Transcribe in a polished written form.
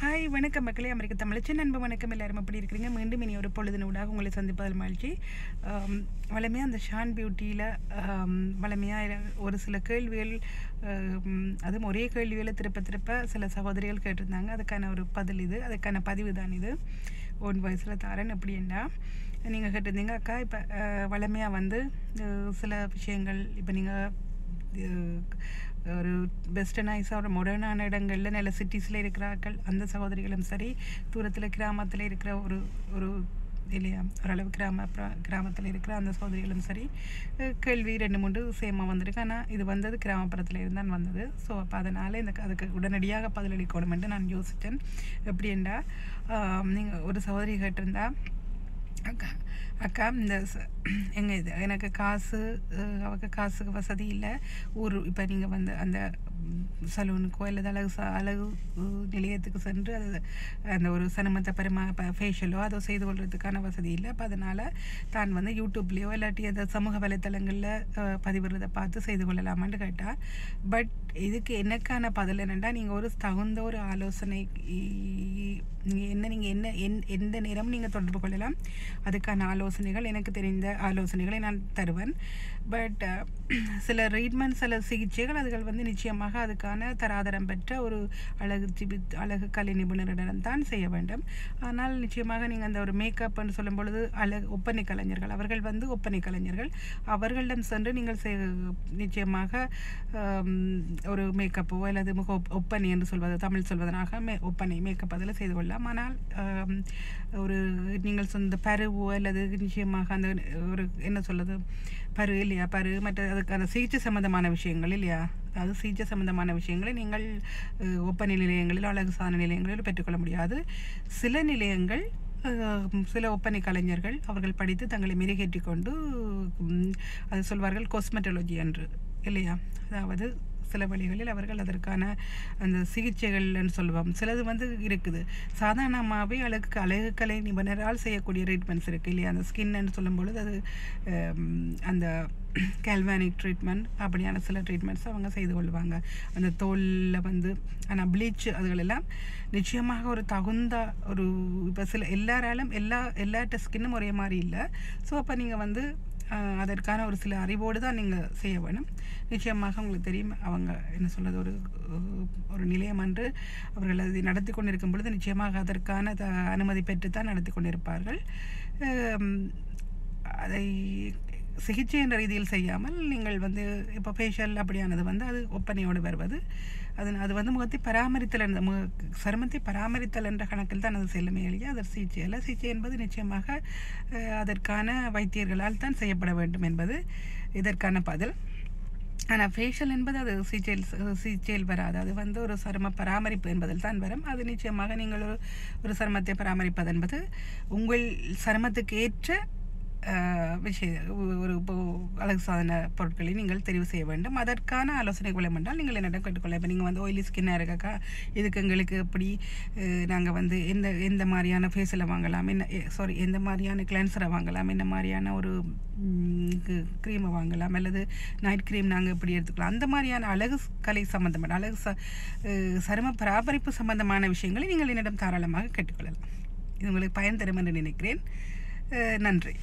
Hi வணக்கம் மக்களே, அமெரிக்க தமிழச்சி நண்பு வணக்கம். எல்லாரும் எப்படி இருக்கிறீங்க? மீண்டும் இனி ஒரு பொழுதுனூடாக உங்களை சந்திப்பதில் மகிழ்ச்சி. வளமையாக அந்த ஷான் பியூட்டியில் வளமையாக ஒரு சில கேள்விகள், அதுவும் ஒரே கேள்விகளை திருப்ப சில சகோதரிகள் கேட்டிருந்தாங்க. அதுக்கான ஒரு பதில் இது, அதுக்கான பதிவு தான் இது. ஓன் வயசில் தாரன் எப்படின்னா, நீங்கள் கேட்டிருந்தீங்க அக்கா. இப்போ வளமையாக வந்து சில விஷயங்கள், இப்போ நீங்கள் ஒரு வெஸ்டர்னைஸாக ஒரு மாடர்னான இடங்களில் நல்ல சிட்டிஸில் இருக்கிறார்கள் அந்த சகோதரிகளும் சரி, தூரத்தில் கிராமத்தில் இருக்கிற ஒரு இல்லையா ஓரளவு கிராமத்தில் இருக்கிற அந்த சகோதரிகளும் சரி, கேள்வி 2-3 சேமாக வந்திருக்கு. ஆனால் இது வந்தது கிராமப்புறத்தில் இருந்தான் வந்தது. ஸோ அப்போ அதனால் அதுக்கு உடனடியாக பதிலளிக்கணுமென்று நான் யோசித்தேன். எப்படின்னா, நீங்கள் ஒரு சகோதரி கேட்டிருந்தா, அக்கா இந்த இது எனக்கு அவருக்கு காசுக்கு வசதி இல்லை, இப்போ நீங்கள் வந்து அந்த சலூனுக்கோ அல்லது அழகு நிலையத்துக்கு சென்று அந்த ஒரு சருமத்தை ஃபேஷியலோ அதோ செய்து கொள்றதுக்கான வசதி இல்லை. அப்போ அதனால் தான் வந்து யூடியூப்லேயோ இல்லாட்டி அந்த சமூக வலைத்தளங்களில் பதிவிடுறதை பார்த்து செய்து கொள்ளலாமான்னு கேட்டால். பட் இதுக்கு எனக்கான பதில் என்னென்னா, நீங்கள் ஒரு தகுந்த ஒரு ஆலோசனை நீங்கள் எந்த நேரம் நீங்கள் தொடர்பு கொள்ளலாம். அதுக்கான ஆலோசனைகள், எனக்கு தெரிந்த ஆலோசனைகளை நான் தருவேன். பட் சில ட்ரீட்மெண்ட், சில சிகிச்சைகள் அதுகள் வந்து நிச்சயமாக அதுக்கான தராதரம் பெற்ற ஒரு அழகு கலை நிபுணரிடம் தான் செய்ய வேண்டும். ஆனால் நிச்சயமாக நீங்கள் அந்த ஒரு மேக்கப்னு சொல்லும் பொழுது ஒப்பனை கலைஞர்கள், அவர்கள் வந்து ஒப்பனை கலைஞர்கள், அவர்களிடம் சென்று நீங்கள் நிச்சயமாக ஒரு மேக்கப்போ அல்லது ஒப்பனை என்று சொல்வது, தமிழ் சொல்வதனாக ஒப்பனை மேக்கப் அதில் செய்து கொள்ளலாம். ஆனால் ஒரு நீங்கள் சொந்த பருவோ அல்லது நிச்சயமாக அந்த ஒரு என்ன சொல்வது பரு இல்லையா, பரு மற்ற அதுக்கான சிகிச்சை சம்பந்தமான விஷயங்கள் இல்லையா, அதாவது சிகிச்சை சம்பந்தமான விஷயங்களை நீங்கள் ஒப்பனை நிலையங்களில் அழகு சாதன நிலையங்களில் பெற்றுக்கொள்ள முடியாது. சில நிலையங்கள், சில ஒப்பனை கலைஞர்கள் அவர்கள் படித்து தங்களை மெருகேற்றி கொண்டு அது சொல்வார்கள் காஸ்மெட்டாலஜி என்று இல்லையா, அதாவது சில வழிகளில் அவர்கள் அதற்கான அந்த சிகிச்சைகள்னு சொல்லுவோம். சிலது வந்து இருக்குது சாதாரணமாகவே அழகு கலை நிபுணரால் செய்யக்கூடிய ட்ரீட்மெண்ட்ஸ் இருக்குது இல்லையா. அந்த ஸ்கின்னு சொல்லும் பொழுது அது அந்த கேல்வானிக் ட்ரீட்மெண்ட் அப்படியான சில ட்ரீட்மெண்ட்ஸ் அவங்க செய்து கொள்வாங்க அந்த தோலில் வந்து. ஆனால் ப்ளீச் அதுகளெல்லாம் நிச்சயமாக ஒரு தகுந்த ஒரு, இப்போ சில எல்லாராலும் எல்லா ஸ்கின்னும் ஒரே மாதிரி இல்லை. ஸோ அப்போ நீங்கள் வந்து அதற்கான ஒரு சில அறிவோடு தான் நீங்கள் செய்ய வேணும். நிச்சயமாக உங்களுக்கு தெரியும், அவங்க என்ன சொல்கிறது ஒரு நிலையம் என்று அவர்கள் அதை நடத்தி கொண்டிருக்கும் பொழுது நிச்சயமாக அதற்கான அனுமதி பெற்று தான் நடத்தி கொண்டிருப்பார்கள். அதை சிகிச்சை என்ற ரீதியில் செய்யாமல் நீங்கள் வந்து இப்போ ஃபேஷியல் அப்படியானது வந்து அது ஒப்பனையோடு வருவது, அது வந்து முகத்தை பராமரித்தல் என்ற சருமத்தை பராமரித்தல் என்ற கணக்கில் தான் அது செல்லுமே எளிய. அது சிகிச்சை அல்ல. சிகிச்சை என்பது நிச்சயமாக அதற்கான வைத்தியர்களால் தான் செய்யப்பட வேண்டும் என்பது இதற்கான பதில். ஆனால் ஃபேஷியல் என்பது அது சிகிச்சையில் வராது. அது வந்து ஒரு சரும பராமரிப்பு என்பதில் தான் வரும். அது நிச்சயமாக நீங்கள் ஒரு சருமத்தை பராமரிப்பது என்பது உங்கள் சருமத்துக்கு ஏற்ற ஒரு அழகு சாதன பொருட்களை நீங்கள் தெரிவு செய்ய வேண்டும். அதற்கான ஆலோசனை கொள்ளும் என்றால் நீங்கள் என்னிடம் கேட்டுக்கொள்ள. இப்போ நீங்கள் வந்து ஆயிலி ஸ்கின்னாக இருக்கக்கா, இதுக்கு எங்களுக்கு எப்படி நாங்கள் வந்து எந்த மாதிரியான ஃபேஸில் வாங்கலாம், எந்த மாதிரியான கிளென்சரை வாங்கலாம், என்ன மாதிரியான ஒரு க்ரீமை வாங்கலாம், அல்லது நைட் க்ரீம் நாங்கள் எப்படி எடுத்துக்கலாம், அந்த மாதிரியான அழகு கலை சம்பந்தமான சரும பராமரிப்பு சம்பந்தமான விஷயங்களை நீங்கள் என்னிடம் தாராளமாக கேட்டுக்கொள்ளலாம். இது உங்களுக்கு பயன் தரும் என்று நினைக்கிறேன். நன்றி.